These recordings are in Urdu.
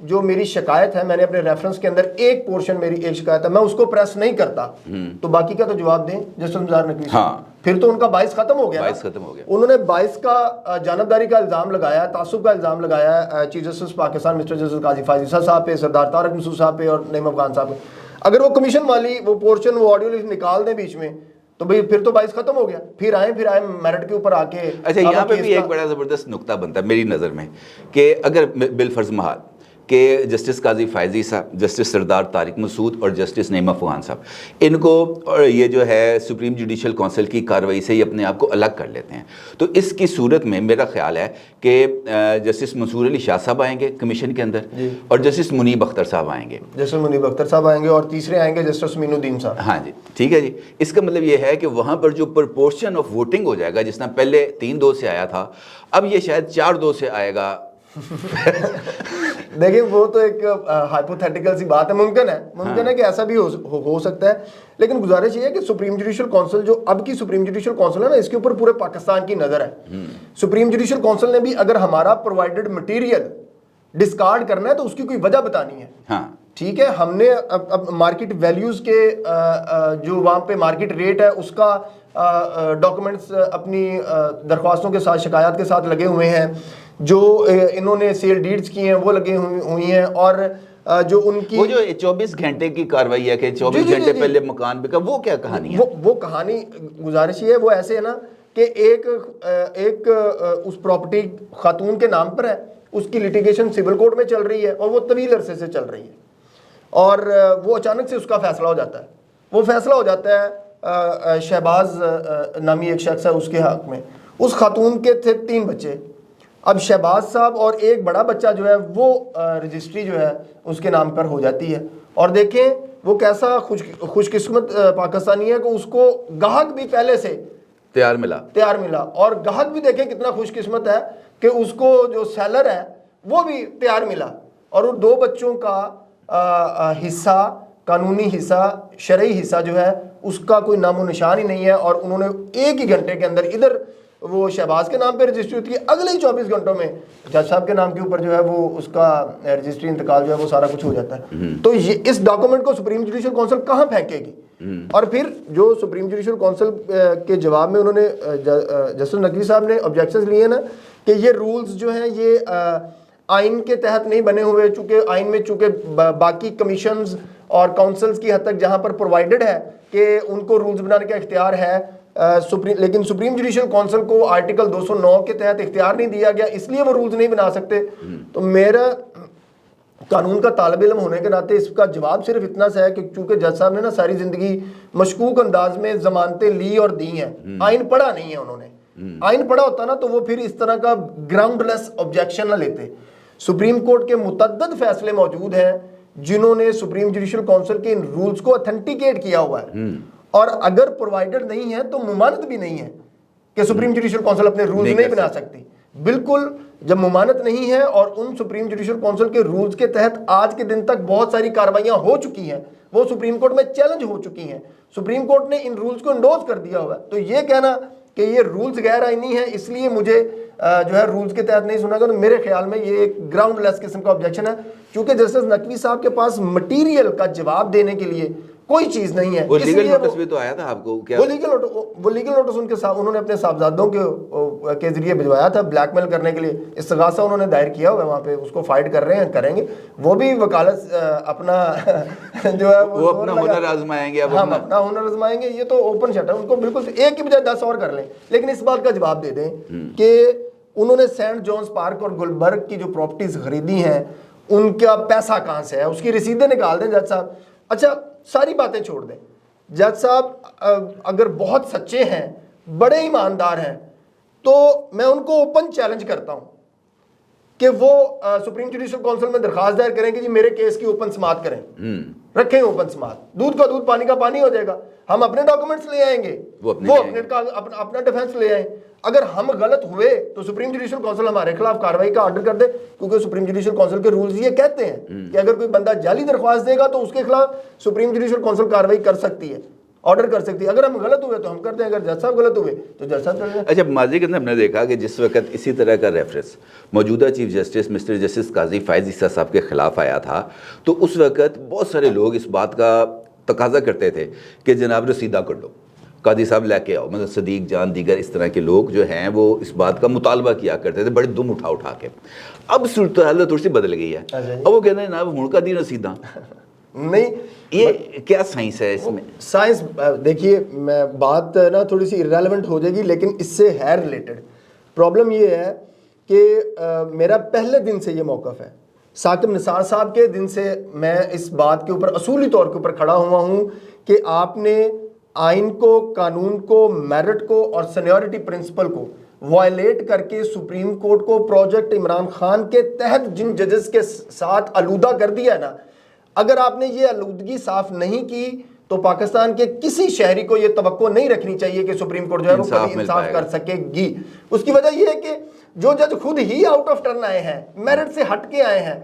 جو میری شکایت ہے، میں نے اپنے ریفرنس کے اندر ایک پورشن میری ایک شکایت ہے، میں اس کو پریس نہیں کرتا تو باقی کا تو جواب دیں جسٹس مظاہر نقوی صاحب۔ پھر تو ان کا باعث ختم ہو گیا، باعث ختم ہو گیا۔ انہوں نے باعث کا جانبداری کا الزام لگایا، تعصب کا الزام لگایا ہے chief justice Pakistan mister justice Qazi Faez عیسیٰ صاحب پہ، سردار طارق مسعود صاحب پہ اور نعیم افغان صاحب پہ۔ اگر وہ کمیشن والی وہ پورشن وہ آڈیو نکال دیں بیچ میں تو بھئی پھر تو باعث ختم ہو گیا، پھر آئیں میرٹ کے اوپر آ کے۔ اچھا یہاں پہ بھی ایک بڑا زبردست نقطہ بنتا ہے میری نظر میں کہ اگر بالفرض محال کہ جسٹس قاضی فائزی صاحب، جسٹس سردار طارق مسعود اور جسٹس نعیم افغان صاحب ان کو اور یہ جو ہے سپریم جوڈیشل کونسل کی کارروائی سے ہی اپنے آپ کو الگ کر لیتے ہیں، تو اس کی صورت میں میرا خیال ہے کہ جسٹس منصور علی شاہ صاحب آئیں گے کمیشن کے اندر اور جسٹس منیب اختر صاحب آئیں گے، جسٹس منیب اختر صاحب آئیں گے اور تیسرے آئیں گے جسٹس مین الدین صاحب۔ ہاں جی ٹھیک ہے جی۔ اس کا مطلب یہ ہے کہ وہاں پر جو پرپورشن آف ووٹنگ ہو جائے گا، جس طرح پہلے 3-2 سے آیا تھا، اب یہ شاید 4-2 سے آئے گا۔ دیکھیں وہ تو ایک ہائپوتھیٹیکل سی بات ہے، ممکن ہے کہ ایسا بھی ہو سکتا ہے، لیکن گزارش یہ ہے کہ سپریم جوڈیشل کونسل جو اب کی سپریم جوڈیشل کونسل ہے نا، اس کے اوپر پورے پاکستان کی نظر ہے۔ سپریم جوڈیشل کونسل نے بھی اگر ہمارا پرووائڈڈ مٹیریل ڈسکارڈ کرنا ہے تو اس کی کوئی وجہ بتانی ہے۔ ہاں ٹھیک ہے، ہم نے اب مارکیٹ ویلیوز کے جو وہاں پہ مارکیٹ ریٹ ہے اس کا ڈاکومنٹس اپنی درخواستوں کے ساتھ شکایات کے ساتھ لگے ہوئے ہیں، جو انہوں نے سیل ڈیڈز کی ہیں وہ لگے ہوئی ہیں، اور جو ان کی وہ جو 24 گھنٹے کی کاروائی ہے کہ 24 گھنٹے پہلے مکان بکا، وہ کیا کہانی ہے؟ وہ کہانی گزارش یہ ہے، وہ ایسے ہے نا کہ ایک اس پراپرٹی خاتون کے نام پر ہے، اس کی لیٹیگیشن سول کورٹ میں چل رہی ہے اور وہ طویل عرصے سے چل رہی ہے، اور وہ اچانک سے اس کا فیصلہ ہو جاتا ہے۔ وہ فیصلہ ہو جاتا ہے شہباز نامی ایک شخص ہے اس کے حق میں، اس خاتون کے تھے 3 بچے، اب شہباز صاحب اور ایک بڑا بچہ جو ہے وہ رجسٹری جو ہے اس کے نام پر ہو جاتی ہے، اور دیکھیں وہ کیسا خوش قسمت پاکستانی ہے کہ اس کو گاہک بھی پہلے سے تیار ملا، اور گاہک بھی دیکھیں کتنا خوش قسمت ہے کہ اس کو جو سیلر ہے وہ بھی تیار ملا، اور ان 2 بچوں کا حصہ، قانونی حصہ، شرعی حصہ جو ہے اس کا کوئی نام و نشان ہی نہیں ہے، اور انہوں نے 1 ہی گھنٹے کے اندر ادھر وہ شہباز کے نام پہ رجسٹری ہوتی ہے، اگلے ہی 24 گھنٹوں میں جج صاحب کے نام کے اوپر جو ہے وہ اس کا رجسٹری انتقال جو ہے وہ سارا کچھ ہو جاتا ہے۔ تو یہ اس ڈاکومنٹ کو سپریم جوڈیشل کونسل کہاں پھینکے گی؟ اور پھر جو سپریم جوڈیشل کونسل کے جواب میں انہوں نے جسٹس نقوی صاحب نے آبجیکشنز لیے نا کہ یہ رولز جو ہیں یہ آئین کے تحت نہیں بنے ہوئے، چونکہ آئین میں چونکہ باقی کمیشنز اور کونسلز کی حد تک جہاں پر پرووائڈڈ ہے کہ ان کو رولز بنانے کا اختیار ہے، لیکن سپریم جوڈیشل کونسل کو آرٹیکل 209 کے تحت اختیار نہیں دیا گیا، اس لیے وہ رولز نہیں بنا سکتے۔ تو میرا قانون کا طالب علم ہونے کے ناطے اس کا جواب صرف اتنا سا ہے کہ چونکہ جج صاحب نے نا ساری زندگی مشکوک انداز میں ضمانتیں لی اور دی ہیں، آئین پڑھا نہیں ہے انہوں نے۔ آئین پڑھا ہوتا نا تو وہ پھر اس طرح کا گراؤنڈ لیس آبجیکشن نہ لیتے۔ سپریم کورٹ کے متعدد فیصلے موجود ہیں جنہوں نے سپریم جوڈیشل کونسل کے ان رولز کو اتھینٹیکیٹ کیا ہوا ہے، اور اگر پرووائڈڈ نہیں ہے تو ممانت بھی نہیں ہے کہ سپریم جوڈیشل کونسل اپنے رولز نہیں بنا سکتی۔ بالکل، جب ممانت نہیں ہے اور ان سپریم جوڈیشل کونسل کے رولز کے تحت آج کے دن تک بہت ساری کاروائیاں ہو چکی ہیں، وہ سپریم کورٹ میں چیلنج ہو چکی ہیں، سپریم کورٹ نے ان رولز کو انڈوز کر دیا ہوا ہے، تو یہ کہنا کہ یہ رولز غیر آئینی ہیں اس لیے مجھے جو ہے رولز کے تحت نہیں سنا گا، تو میرے خیال میں یہ ایک گراؤنڈ لیس قسم کا آبجیکشن ہے، کیونکہ جسٹس نقوی صاحب کے پاس مٹیریل کا جواب دینے کے لیے کوئی چیز نہیں ہے۔ وہ لیگل نوٹس بھی تو آیا تھا آپ کو کیا؟ وہ لیگل نوٹس ان کے ساتھ انہوں نے اپنے صاحبزادوں کے ذریعے بھجوایا تھا بلیک میل کرنے کے لیے، استغاثہ انہوں نے دائر کیا ہوا ہے وہاں پہ، اس کو فائٹ کر رہے ہیں، کریں گے وہ بھی وکالت اپنا جو ہے وہ اپنا ہنر آزمائیں گے، ہم اپنا ہنر آزمائیں گے، یہ تو اوپن شٹ ہے، ان کو بالکل ایک کی بجائے 10 اور کر لیں، لیکن اس بات کا جواب دے دیں کہ انہوں نے سینٹ جونز پارک اور گلبرگ کی جو پراپرٹیز خریدی ہیں ان کا پیسہ کہاں سے ہے، اس کی رسیدیں نکال دیں جج صاحب۔ اچھا ساری باتیں چھوڑ دیں، جج صاحب اگر بہت سچے ہیں، بڑے ایماندار ہیں، تو میں ان کو اوپن چیلنج کرتا ہوں کہ وہ سپریم جوڈیشل کونسل میں درخواست دائر کریں کہ جی میرے کیس کی اوپن سماعت کریں، رکھیں اوپن سماعت، دودھ کا دودھ پانی کا پانی ہو جائے گا، ہم اپنے ڈاکومنٹس لے آئیں گے، وہ اپنا ڈیفینس لے آئیں، اگر ہم غلط ہوئے تو سپریم جوڈیشل کونسل ہمارے خلاف کارروائی کا آرڈر کر دے، کیونکہ سپریم جوڈیشل کونسل کے رولز یہ کہتے ہیں کہ اگر کوئی بندہ جعلی درخواست دے گا تو اس کے خلاف سپریم جوڈیشل کونسل کارروائی کر سکتی ہے۔ آرڈر کر سکتی ہے. اگر ہم غلط ہوئے تو ہم کر دیں, اگر جج صاحب غلط ہوئے تو جج صاحب کر دیں. اچھا, ماضی کے اندر ہم نے دیکھا کہ جس وقت اسی طرح کا ریفرنس موجودہ chief justice mister justice Qazi Faez عیسیٰ صاحب کے خلاف آیا تھا, تو اس وقت بہت سارے لوگ اس بات کا تقاضا کرتے تھے کہ جناب رسیدہ کر دو, قاضی صاحب لے کے آؤ. مطلب صدیق جان دیگر اس طرح کے لوگ جو ہیں وہ اس بات کا مطالبہ کیا کرتے تھے, بڑے دم اٹھا کے. اب صورتحال تھوڑی سی بدل گئی ہے, اب وہ کہتے ہیں جناب ملکہ دی رسیدہ. نہیں, یہ کیا سائنس ہے اس میں؟ سائنس دیکھیے, میں بات نا تھوڑی سی irrelevant ہو جائے گی لیکن اس سے ہے ریلیٹڈ. پرابلم یہ ہے کہ میرا پہلے دن سے یہ موقف ہے, ثاقب نثار صاحب کے دن سے میں اس بات کے اوپر اصولی طور کے اوپر کھڑا ہوا ہوں کہ آپ نے آئین کو, قانون کو, میرٹ کو اور سینیورٹی پرنسپل کو وائلیٹ کر کے سپریم کورٹ کو پروجیکٹ عمران خان کے تحت جن ججز کے ساتھ آلودہ کر دیا ہے نا, اگر آپ نے یہ آلودگی صاف نہیں کی تو پاکستان کے کسی شہری کو یہ توقع نہیں رکھنی چاہیے کہ سپریم کورٹ جو ہے وہ کبھی انصاف کر سکے گی. اس کی وجہ یہ ہے کہ جو جج خود ہی آؤٹ آف ٹرن آئے ہیں, میرٹ سے ہٹ کے آئے ہیں,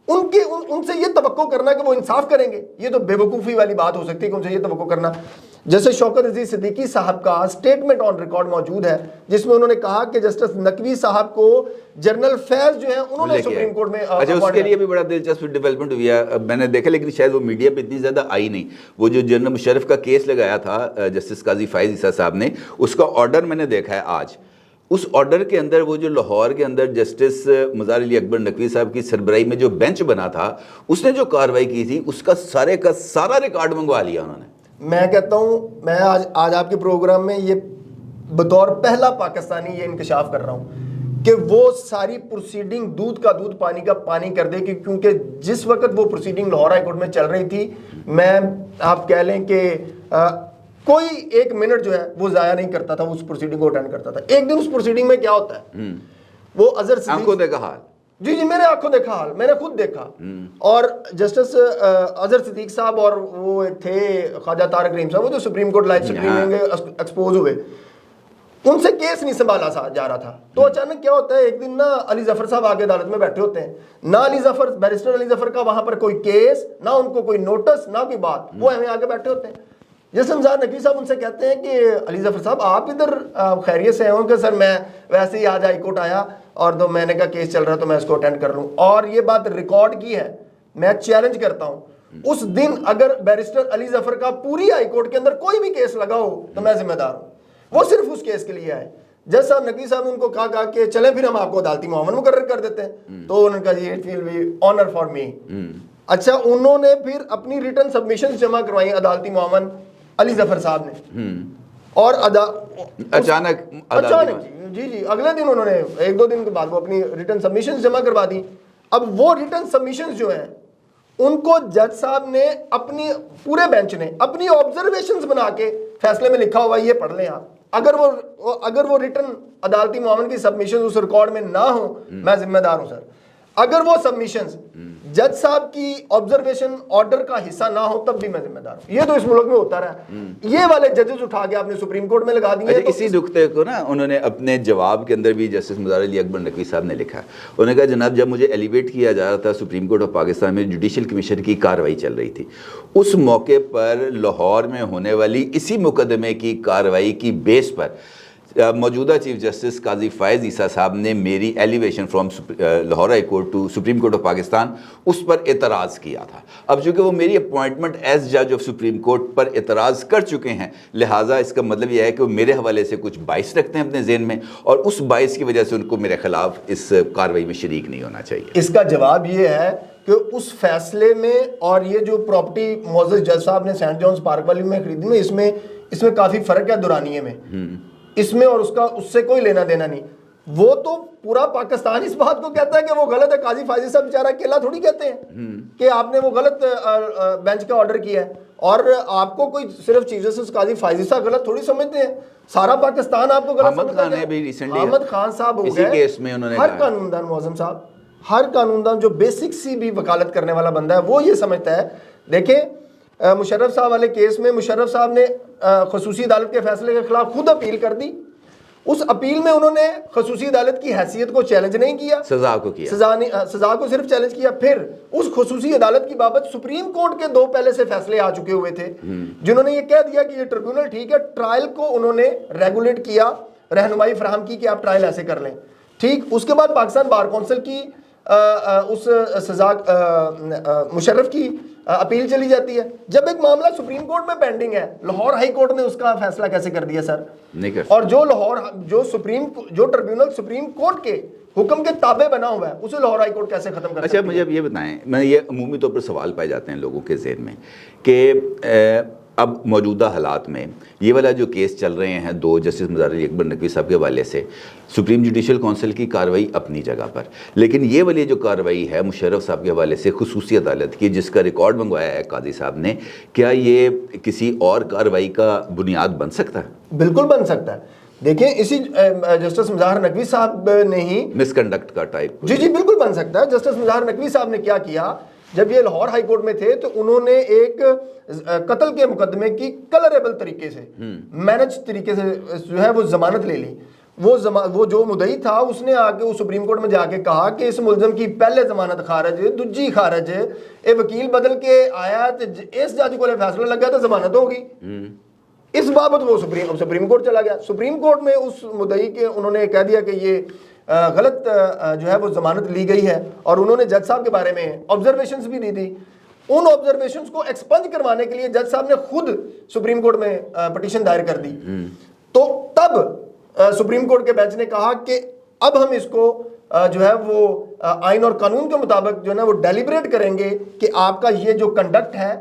ان سے یہ توقع کرنا کہ وہ انصاف کریں گے, یہ تو بے وقوفی والی بات ہو سکتی ہے کہ ان سے یہ توقع کرنا. جیسے شوکت عزیز صدیقی صاحب کا سٹیٹمنٹ آن ریکارڈ موجود ہے جس میں انہوں نے کہا کہ جسٹس نقوی صاحب کو جنرل فیض جو ہیں انہوں نے سپریم کورٹ میں. اچھا, اس کے لیے بھی بڑا دلچسپ ڈیولپمنٹ ہوئی ہے, میں نے دیکھا, لیکن شاید وہ میڈیا پہ اتنی زیادہ آئی نہیں. وہ جو جنرل مشرف کا کیس لگایا تھا جسٹس قاضی فائز عیسیٰ صاحب نے, اس کا آرڈر میں نے دیکھا ہے آج. اس آرڈر کے اندر وہ جو لاہور کے اندر جسٹس مزار علی اکبر نقوی صاحب کی سربراہی میں جو بینچ بنا تھا, اس نے جو کارروائی کی تھی اس کا سارے کا سارا ریکارڈ منگوا لیا انہوں نے. میں کہتا ہوں, میں آج آپ کے پروگرام میں یہ بطور پہلا پاکستانی یہ انکشاف کر رہا ہوں کہ وہ ساری پروسیڈنگ دودھ کا دودھ پانی کا پانی کر دے, کیونکہ جس وقت وہ پروسیڈنگ لاہور ہائی کورٹ میں چل رہی تھی, میں آپ کہہ لیں کہ کوئی ایک منٹ جو ہے وہ ضائع نہیں کرتا تھا, اس پروسیڈنگ کو اٹینڈ کرتا تھا. ایک دن اس پروسیڈنگ میں کیا ہوتا ہے, وہ اظہر صدیق, آنکھوں دیکھا حال, جی میرے آنکھوں دیکھا حال, میں نے خود دیکھا. اور جسٹس اظہر صدیق صاحب اور وہ تھے خواجہ طارق رحیم صاحب, وہ جو سپریم کورٹ لائف اسٹریم میں ایکسپوز ہوئے, ان سے کیس نہیں سنبھالا جا رہا تھا. تو اچانک کیا ہوتا ہے, ایک دن نا علی ظفر صاحب آگے عدالت میں بیٹھے ہوتے ہیں, نہ بیرسٹر علی ظفر کا وہاں پر کوئی کیس, نہ ان کو کوئی نوٹس, نہ کوئی بات, وہ ہمیں آگے بیٹھے ہوتے ہیں. جیسے مزار نقوی صاحب ان سے کہتے ہیں کہ علی ظفر صاحب آپ ادھر خیریت سے ہوں, کہ سر میں ویسے ہی آج ہائی کورٹ آیا اور تو میں نے کہا کیس چل رہا تو میں اس کو اٹینڈ کر لوں. اور یہ بات ریکارڈ کی ہے, میں چیلنج کرتا ہوں, اس دن اگر بیرسٹر علی ظفر کا پوری ہائی کورٹ کے اندر کوئی بھی کیس لگا ہو تو میں ذمہ دار ہوں. وہ صرف اس کیس کے لیے آئے. جج صاحب نقوی صاحب نے ان کو کہا کہ چلیں پھر ہم آپ کو عدالتی معاون مقرر کر دیتے ہیں. تو انہوں نے کہا جی it will be honour for me. اچھا, انہوں نے پھر اپنی ریٹن سبمیشن جمع کروائی عدالتی معاون علی ظفر صاحب نے, اور اچانک جی اگلے دن انہوں نے, ایک دو دن کے بعد وہ اپنی ریٹن سبمیشنز جمع کروا دی. اب وہ ریٹن سبمیشنز جو ہیں ان کو جج صاحب نے اپنی پورے بینچ نے اپنی آبزرویشنز بنا کے فیصلے میں لکھا ہوا, یہ پڑھ لیں آپ. اگر وہ ریٹن عدالتی معاون کی سبمیشنز اس ریکارڈ میں نہ ہوں, میں ذمہ دار ہوں سر. اگر وہ سبمیشنز جج صاحب کی آبزرویشن آرڈر کا حصہ نہ ہو تب بھی میں ذمہ دار ہوں. یہ تو اس ملک میں ہوتا رہا ہے. یہ والے ججز اٹھا کے آپ نے سپریم کورٹ میں لگا دیے. اسی نقطے کو نا انہوں نے اپنے جواب کے اندر بھی جسٹس مزار علی اکبر نقوی صاحب نے لکھا. انہوں نے کہا جناب جب مجھے ایلیویٹ کیا جا رہا تھا سپریم کورٹ آف پاکستان میں, جوڈیشل کمیشن کی کارروائی چل رہی تھی, اس موقع پر لاہور میں ہونے والی اسی مقدمے کی کارروائی کی بیس پر موجودہ چیف جسٹس قاضی فائز عیسیٰ صاحب نے میری elevation from Lahore high court to supreme court of Pakistan اس پر اعتراض کیا تھا. اب چونکہ وہ میری اپوائنٹمنٹ ایز جج آف سپریم کورٹ پر اعتراض کر چکے ہیں, لہٰذا اس کا مطلب یہ ہے کہ وہ میرے حوالے سے کچھ باعث رکھتے ہیں اپنے ذہن میں, اور اس باعث کی وجہ سے ان کو میرے خلاف اس کارروائی میں شریک نہیں ہونا چاہیے. اس کا جواب یہ ہے کہ اس فیصلے میں, اور یہ جو پراپرٹی معزز جج صاحب نے سینٹ جانز پارک والی میں خریدی میں, اس میں کافی فرق ہے دورانیے میں, اس میں اور اس سے کوئی لینا دینا نہیں. وہ تو پورا پاکستان اس بات کو کہتا ہے کہ وہ غلط ہے. قاضی فائز صاحب بیچارہ اکیلا تھوڑی کہتے ہیں کہ آپ نے وہ غلط بینچ کا آرڈر کیا ہے, اور آپ کو کوئی صرف چیف جسٹس قاضی فائز صاحب غلط تھوڑی سمجھتے ہیں, سارا پاکستان آپ کو غلط سمجھتا ہے. احمد خان صاحب ہو گئے, ہر قانوندان معظم صاحب, ہر قانوندان جو بیسک سی بھی وکالت کرنے والا بندہ ہے وہ یہ سمجھتا ہے. دیکھیں مشرف صاحب والے کیس میں مشرف صاحب نے خصوصی عدالت کے فیصلے کے خلاف خود اپیل کر دی, اس اپیل میں انہوں نے خصوصی عدالت کی حیثیت کو چیلنج نہیں کیا, سزا کو کیا, سزا کو صرف چیلنج کیا. پھر اس خصوصی عدالت کی بابت سپریم کورٹ کے 2 پہلے سے فیصلے آ چکے ہوئے تھے جنہوں نے یہ کہہ دیا کہ یہ ٹریبیونل ٹھیک ہے, ٹرائل کو انہوں نے ریگولیٹ کیا, رہنمائی فراہم کی کہ آپ ٹرائل ایسے کر لیں. ٹھیک, اس کے بعد پاکستان بار کونسل کی اس سزا مشرف کی اپیل چلی جاتی ہے. جب ایک معاملہ سپریم کورٹ میں پینڈنگ ہے, لاہور ہائی کورٹ نے اس کا فیصلہ کیسے کر دیا سر؟ نہیں کر. اور جو ٹریبیونل سپریم کورٹ کے حکم کے تابع بنا ہوا ہے اسے لاہور ہائی کورٹ کیسے ختم کر؟ اچھا مجھے اب یہ بتائیں, میں یہ عمومی طور پر سوال پائے جاتے ہیں لوگوں کے ذہن میں کہ اب موجودہ حالات میں یہ والا جو کیس چل رہے ہیں 2 جسٹس مظاہر علی اکبر نقوی صاحب کے حوالے سے, سپریم جوڈیشل کونسل کی کارروائی اپنی جگہ پر, لیکن یہ والی جو کارروائی ہے مشرف صاحب کے حوالے سے خصوصی عدالت کی جس کا ریکارڈ منگوایا ہے قاضی صاحب نے, کیا یہ کسی اور کارروائی کا بنیاد بن سکتا ہے؟ بالکل بن سکتا ہے. دیکھیں اسی جسٹس مظاہر نقوی صاحب نے ہی مس کنڈکٹ کا ٹائپ. جی بالکل بن سکتا ہے. جسٹس مظاہر نقوی صاحب نے کیا کیا, جب یہ لاہور ہائی کورٹ میں تھے تو انہوں نے ایک قتل کے مقدمے کی کلریبل طریقے سے, مینج طریقے سے جو ہے وہ ضمانت لے لی. وہ جو مدعی تھا اس نے آ کے وہ سپریم کورٹ میں جا کے کہا کہ اس ملزم کی پہلے ضمانت خارج ہے, دوجی خارج ہے, اے وکیل بدل کے آیا تو اس جج کو فیصلہ لگ گیا تو ضمانت ہوگی. اس بابت وہ سپریم کورٹ چلا گیا. سپریم کورٹ میں اس مدعی کے انہوں نے کہہ دیا کہ یہ غلط جو ہے وہ ضمانت لی گئی ہے, اور انہوں نے جج صاحب کے بارے میں آبزرویشنز بھی دی تھی. ان آبزرویشنز کو ایکسپنج کروانے کے لیے جج صاحب نے خود سپریم کورٹ میں پٹیشن دائر کر دی. تو تب سپریم کورٹ کے بینچ نے کہا کہ اب ہم اس کو جو ہے وہ آئین اور قانون کے مطابق جو ہے نا وہ ڈیلیبریٹ کریں گے کہ آپ کا یہ جو کنڈکٹ ہے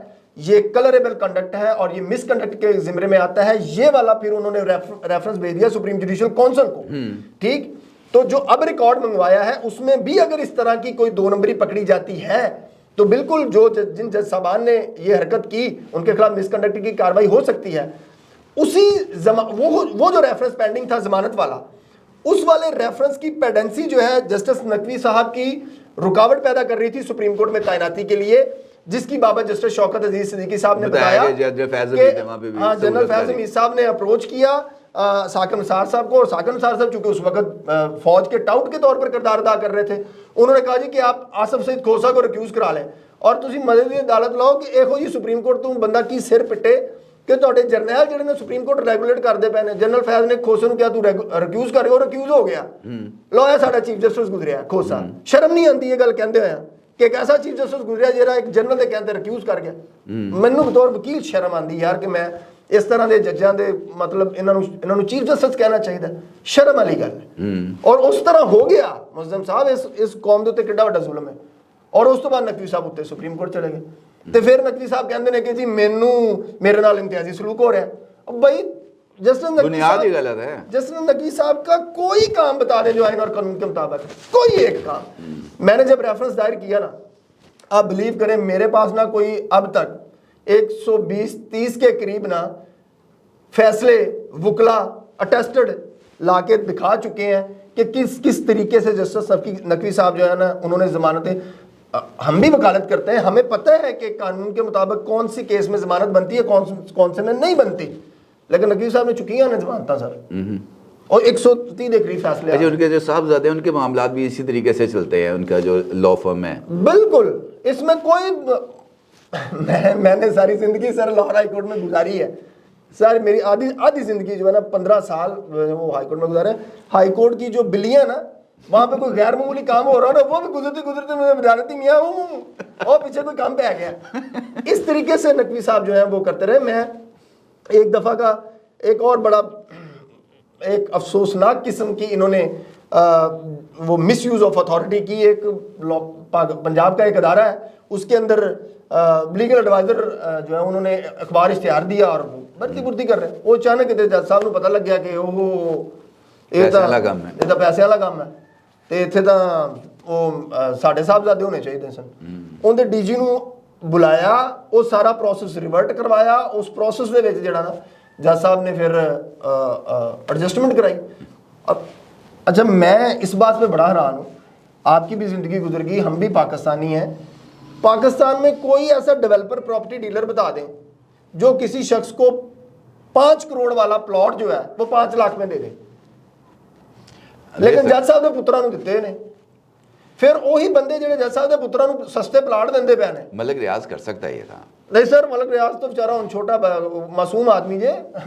یہ کلریبل کنڈکٹ ہے اور یہ مس کنڈکٹ کے زمرے میں آتا ہے. یہ والا پھر انہوں نے ریفرنس بھیج دیا سپریم جوڈیشل کونسل کو. ٹھیک, تو جو اب ریکارڈ منگوایا ہے اس میں بھی اگر اس طرح کی کوئی 2 نمبری پکڑی جاتی ہے تو بالکل جن جج صاحبان نے یہ حرکت کی ان کے خلاف مس کنڈکٹ کی کارروائی ہو سکتی ہے. اسی وہ جو ریفرنس پینڈنگ تھا ضمانت والا, اس والے ریفرنس کی پیڈنسی جو ہے جسٹس نقوی صاحب کی رکاوٹ پیدا کر رہی تھی سپریم کورٹ میں تعیناتی کے لیے, جس کی بابت جسٹس شوکت عزیز صدیقی صاحب نے بتایا کہ جنرل فیض حمید صاحب نے اپروچ کیا ساکن نثار صاحب کو, اور ساکن نثار صاحب چونکہ اس وقت فوج کے ٹاؤٹ کے طور پر کردار ادا کر رہے تھے, انہوں نے کہا جی کہ آپ آصف سعید کھوسا کو ریکیوز کرا لیں اور تسی مددی عدالت لاؤ کہ ایک ہو جی سپریم کورٹ تو بندہ کی سر پٹے کہ تہاڈے جرنیل جڑے نے سپریم کورٹ ریگولیٹ کردے پے نے. جنرل فیض نے کھوسے نوں کیا تو ریکیوز کر رہے ہو, ریکیوز ہو گیا, لایا ساڈا چیف جسٹس گزریا کھوسا. شرم نہیں آندی یہ گل کہندے ہوئے کہ ایک ایسا چیف جسٹس گزریا جہاں ایک جنرل دے کہندے ریکیوز کر گیا. مینوں بطور وکیل شرم آندی یار کہ میں اس طرح دے ججاں دے مطلب انہاں نوں چیف جسٹس کہنا چاہیے, شرم والی گل ہے. اور اس طرح ہو گیا معظم صاحب, اس قوم دے اوتے کڈا وڈا ظلم ہے. اور اس تو بعد نقوی صاحب اتنے سپریم کورٹ چلے گئے تو پھر نقوی صاحب کہندے نے کہ جی میرے نال امتیازی سلوک ہو رہا ہے. اب بھائی جسٹس نقوی صاحب کا کوئی کام بتا دیں جو آئین اور قانون کے مطابق, کوئی ایک کام. میں نے جب ریفرنس دائر کیا نا, آپ بلیو کریں میرے پاس نہ کوئی اب تک 120-30 کے قریب نا فیصلے وکلا اٹیسٹڈ لا کے دکھا چکے ہیں کہ کس طریقے سے جسٹس نقوی صاحب جو ہے نا انہوں نے ضمانتیں, ہم بھی وکالت کرتے ہیں, ہمیں پتہ ہے کہ قانون کے مطابق کون سی کیس میں ضمانت بنتی ہے کون سے میں نہیں بنتی, لیکن نقوی صاحب نے چکی ہیں ضمانتیں سر, اور 130 کے قریب فیصلے. ان کے جو صاحبزادے ہیں ان کے معاملات بھی اسی طریقے سے چلتے ہیں, ان کا جو لا فرم ہے بالکل اس میں کوئی میں نے ساری زندگی سر لاہور ہائی کورٹ میں گزاری ہے سر, میری آدھی زندگی جو ہے نا 15 سال وہ ہائی کورٹ میں گزارے. ہائی کورٹ کی جو بلیاں نا وہاں پہ کوئی غیر معمولی کام ہو رہا ہے نا, وہ بھی گزرتے میں وزارتی میاں ہوں اور پیچھے کوئی کام پہ آ گیا. اس طریقے سے نقوی صاحب جو ہیں وہ کرتے رہے. میں ایک دفعہ کا ایک اور بڑا ایک افسوسناک قسم کی انہوں نے وہ مس یوز آف اتھارٹی کی. ایک پنجاب کا ایک ادارہ ہے, اس کے اندر لیگل ایڈوائزر جو ہے انہوں نے اخبار اشتہار دیا اور بھرتی پھرتی کر رہے ہیں. وہ اچانک جج صاحب کو پتہ لگ گیا کہ وہ پیسے والا کام ہے تے اتنے تو وہ ساڈے صاحبزادے ہونے چاہیے سن. اندر ڈی جی نو بلایا, وہ سارا پروسیس ریورٹ کروایا. اس پروسیس دے وچ جڑا نا جج صاحب نے پھر ایڈجسٹمنٹ کرائی. اچھا میں اس بات پہ بڑا حیران ہوں, آپ کی بھی زندگی گزر گئی, ہم بھی پاکستانی ہیں. پاکستان میں کوئی ایسا ڈیولپر پراپرٹی ڈیلر بتا دیں جو کسی شخص کو 5 کروڑ والا پلاٹ جو ہے وہ 5 لاکھ میں دے دے. لیکن ਜੱਜ ਸਾਹਿਬ ਦੇ ਪੁੱਤਰਾਂ ਨੂੰ ਦਿੱਤੇ ਨੇ। ਫਿਰ ਉਹੀ ਬੰਦੇ ਜਿਹੜੇ ਜੱਜ ਸਾਹਿਬ ਦੇ ਪੁੱਤਰਾਂ ਨੂੰ ਸਸਤੇ ਪਲਾਟ ਦਿੰਦੇ ਪਏ ਨੇ। ਮਲਕ ਰਿਆਜ਼ ਕਰ ਸਕਦਾ ਇਹ ਤਾਂ ਨਹੀਂ ਸਰ, ਮਲਕ ਰਿਆਜ਼ ਤੋਂ ਵਿਚਾਰਾ ਹੁਣ ਛੋਟਾ ਮਾਸੂਮ ਆਦਮੀ ਜੇ,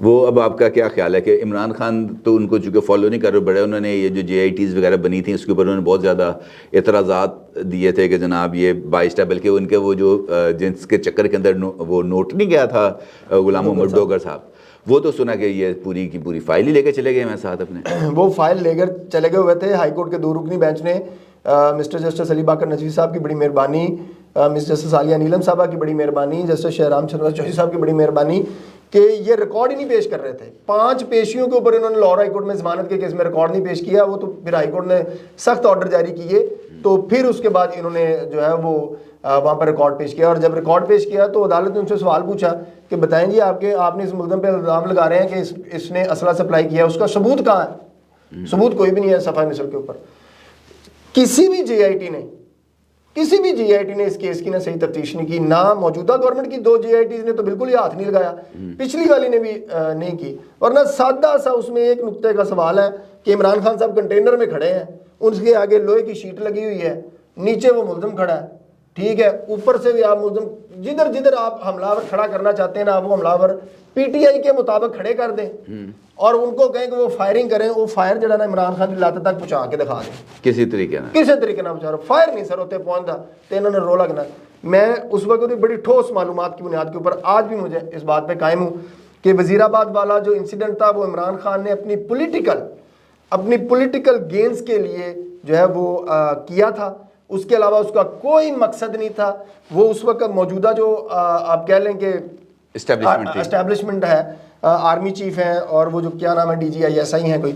وہ اب آپ کا کیا خیال ہے کہ عمران خان تو ان کو چونکہ فالو نہیں کر رہے بڑے، انہوں نے یہ جو JITs وغیرہ بنی تھیں اس کے اوپر انہوں نے بہت زیادہ اعتراضات دیے تھے کہ جناب یہ باعث ہے، بلکہ ان کے وہ جو جنس کے چکر کے اندر وہ نوٹ نہیں گیا تھا غلام محمد ڈوگر صاحب، وہ تو سنا کہ یہ پوری کی پوری فائل ہی لے کے چلے گئے ہیں ساتھ اپنے، وہ فائل لے کر چلے گئے ہوئے تھے۔ ہائی کورٹ کے 2 رکنی بینچ نے مسٹر جسٹس علی باقر نجوی صاحب کی بڑی مہربانی، مسٹر جسٹس عالیہ نیلم صاحبہ کی بڑی مہربانی، جسٹس شہرام چندر چوہدری صاحب کی بڑی مہربانی کہ یہ ریکارڈ ہی نہیں پیش کر رہے تھے۔ 5 پیشیوں کے اوپر انہوں نے لاہور ہائی کورٹ میں ضمانت کے کیس میں ریکارڈ نہیں پیش کیا، وہ تو پھر ہائی کورٹ نے سخت آرڈر جاری کیے، تو پھر اس کے بعد انہوں نے جو ہے وہ وہاں پر ریکارڈ پیش کیا، اور جب ریکارڈ پیش کیا تو عدالت نے ان سے سوال پوچھا کہ بتائیں جی آپ نے اس ملزم پہ الزام لگا رہے ہیں کہ اس نے اسلحہ سپلائی کیا، اس کا ثبوت کہاں ہے؟ ثبوت کوئی بھی نہیں ہے صفحہ مصر کے اوپر۔ کسی بھی JIT نے اس کیس کی نہ صحیح تفتیش نہیں کی، نہ موجودہ گورنمنٹ کی 2 JITs نے تو بالکل ہی ہاتھ نہیں لگایا، پچھلی والی نے بھی نہیں کی، ورنہ سادہ سا اس میں ایک نقطے کا سوال ہے کہ عمران خان صاحب کنٹینر میں کھڑے ہیں، ان کے آگے لوہے کی شیٹ لگی ہوئی ہے، نیچے وہ ملزم کھڑا ہے، ٹھیک ہے، اوپر سے بھی آپ ملزم جدھر آپ حملہ کھڑا کرنا چاہتے ہیں نا، آپ وہ حملہ PTI کے مطابق کھڑے کر دیں اور ان کو کہیں کہ وہ فائرنگ کریں، وہ فائر جڑا نا عمران خان کی لاتے تک پہنچا کے دکھا دیں کسی طریقے نہ پہنچا رہا، فائر نہیں سر ہوتے پہنچتا تو انہوں نے رولا کرنا۔ میں اس وقت بھی بڑی ٹھوس معلومات کی بنیاد کے اوپر آج بھی مجھے اس بات پہ قائم ہوں کہ وزیر آباد والا جو انسیڈنٹ تھا وہ عمران خان نے اپنی پولیٹیکل گینز کے لیے جو ہے وہ کیا تھا، اس کے علاوہ اس کا کوئی مقصد نہیں تھا۔ وہ اس وقت موجودہ جو آپ کہہ لیں کہ اسٹیبلشمنٹ ہے، آرمی چیف ہیں اور وہ جو کیا نام ہے DGI ہیں کوئی،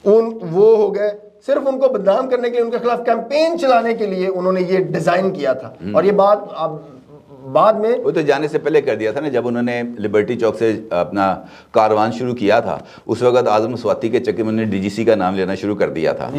وہ ہو گئے صرف ان کو بدنام کرنے کے لیے، ان کے خلاف کیمپین چلانے کے لیے انہوں نے یہ ڈیزائن کیا تھا۔ اور یہ بات بعد میں وہ تو جانے سے پہلے کر دیا تھا نا، جب انہوں نے لبرٹی چوک سے اپنا کاروان شروع کیا تھا اس وقت اعظم سواتی کے چکر میں انہوں نے DGC کا نام لینا شروع کر دیا تھا۔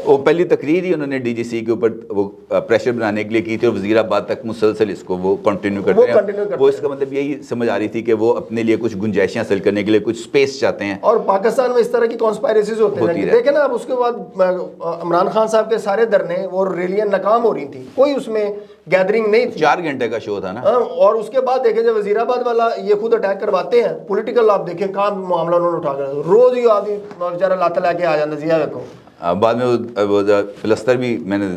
وہ پہلی تقریر ہی انہوں نے DGC کے اوپر وہ پریشر بنانے کے لیے کی تھی، اور وزیر آباد تک مسلسل اس کو وہ کنٹینیو کرتے ہیں۔ وہ اس کا مطلب یہی سمجھ آ رہی تھی کہ وہ اپنے لیے کچھ گنجائشیں حاصل کرنے کے لیے کچھ اسپیس چاہتے ہیں، اور پاکستان میں اس طرح کی کانسپائریسیز ہوتی ہیں۔ دیکھیں نا اب اس کے بعد عمران خان صاحب کے سارے دھرنے وہ ریلیاں ناکام ہو رہی تھیں، کوئی اس میں گیدرنگ نہیں تھی، 4 گھنٹے کا شو تھا نا۔ اور اس کے بعد دیکھیں جب وزیر آباد والا یہ خود اٹیک کرواتے ہیں پولیٹیکل، آپ دیکھیں کہاں معاملہ انہوں نے اٹھا کر روز ہی آدمی بیچارہ لاتا لے کے آ جاتا ضیا دیکھو۔ بعد میں وہ فلسطر بھی میں نے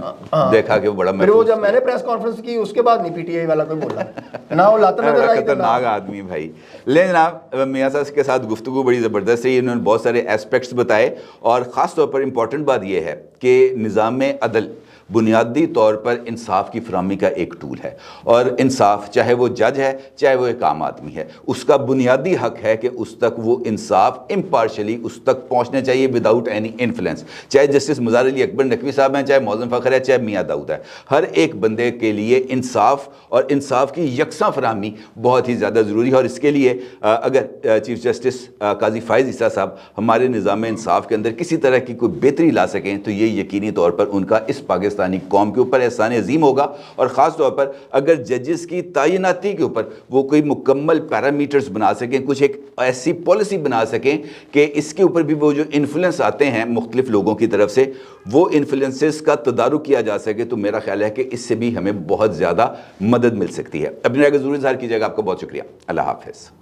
دیکھا کہ وہ بڑا پھر وہ جب میں نے پریس کانفرنس کی اس کے بعد نہیں PTI والا کوئی بولا نہ، وہ لاتا نظر آئی، خطرناک آدمی بھائی۔ لے جناب، میاں صاحب کے ساتھ گفتگو بڑی زبردست رہی، انہوں نے بہت سارے ایسپیکٹس بتائے، اور خاص طور پر امپورٹنٹ بات یہ ہے کہ نظام عدل بنیادی طور پر انصاف کی فراہمی کا ایک ٹول ہے، اور انصاف چاہے وہ جج ہے چاہے وہ ایک عام آدمی ہے، اس کا بنیادی حق ہے کہ اس تک وہ انصاف امپارشلی اس تک پہنچنا چاہیے وداؤٹ اینی انفلوئنس، چاہے جسٹس مظہر علی اکبر نقوی صاحب ہیں، چاہے معظم فخر ہے، چاہے میاں داؤد ہے، ہر ایک بندے کے لیے انصاف اور انصاف کی یکساں فراہمی بہت ہی زیادہ ضروری ہے۔ اور اس کے لیے اگر چیف جسٹس قاضی فائز عیسیٰ صاحب ہمارے نظام انصاف کے اندر کسی طرح کی کوئی بہتری لا سکیں تو یہ یقینی طور پر ان کا اس پاکستانی قوم کے اوپر احسان عظیم ہوگا، اور خاص طور پر اگر ججز کی تعیناتی کے اوپر وہ کوئی مکمل پیرامیٹرز بنا سکیں، کچھ ایک ایسی پالیسی بنا سکیں کہ اس کے اوپر بھی وہ جو انفلوئنس آتے ہیں مختلف لوگوں کی طرف سے وہ انفلوئنسز کا تدارک کیا جا سکے، تو میرا خیال ہے کہ اس سے بھی ہمیں بہت زیادہ مدد مل سکتی ہے۔ اپنی رائے کو ضرور اظہار کیجیے گا۔ آپ کا بہت شکریہ، اللہ حافظ۔